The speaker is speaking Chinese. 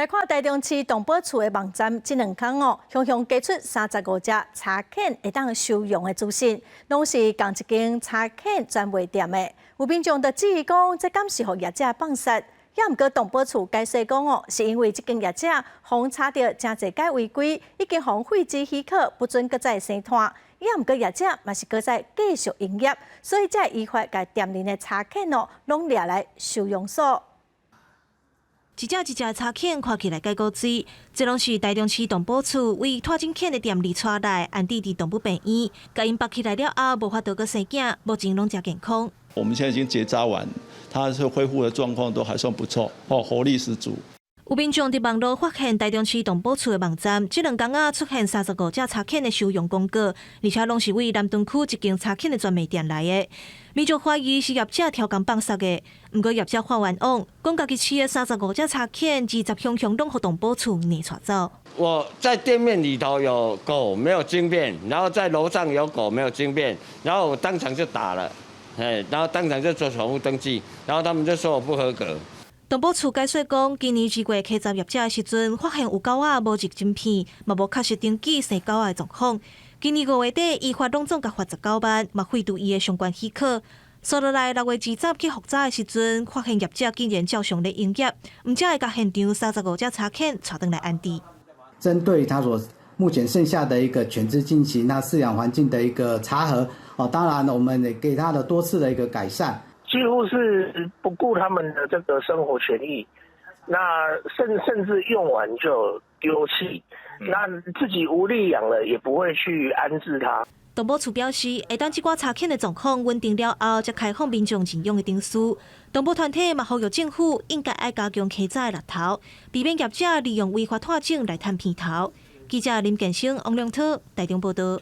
来看台中市动保处的网站，这2天雄雄寄出35只柴犬会当收容的资讯，拢是同一间柴犬专卖店的。有民众就质疑讲，这敢是互业者放杀？也毋过动保处解释讲是因为这间业者互查到真侪间违规，已经互废止许可，不准搁再生摊。也毋过业者嘛是搁再继续营业，所以才依法甲店里的柴犬拢掠来收容所。 一只一只的柴犬看起来介古锥，这拢是台中市动保处为拖进犬的店里带来，安置伫动物病院，甲因绑起来了后，无法度个生囝，目前拢真健康。我们现在已经结扎完，它是恢复的状况都还算不错，活力十足。 有民众伫网络发现台中市动保处的网站，这2天出现35只柴犬的收容公告，而且拢是为南屯区一间柴犬的专卖店来的。民众怀疑是业者挑工放杀的，不过业者发完网，讲家己饲的35只柴犬，20箱拢互动保处撵带走。我在店面里头有狗没有经变，然后在楼上有狗没有经变，然后我当场就打了，然后当场就做宠物登记，然后他们就说我不合格。 动保处解说讲，今年2月稽查业者的时阵，发现有狗仔无入晶片，嘛无确实登记生狗仔的状况。今年5月底，依法拢总甲罚19万，嘛废除伊的相关许可。所落来6月20日去复查的时阵，发现业者竟然照常咧营业，毋才会甲现场35只柴犬带回来安置。针对他所目前剩下的一个犬只进行那饲养环境的一个查核，当然我们也给他的多次的一个改善。 几乎是不顾他们的这个生活权益，那甚至用完就丢弃，那自己无力养了也不会去安置它。动保处表示，会当这寡柴犬的状况稳定了后，才开放民众认养的定书。动保团体嘛呼吁政府应该爱加强稽查的力头，避免业者利用违法拖种来赚片头。记者林建生、王良涛台中报道。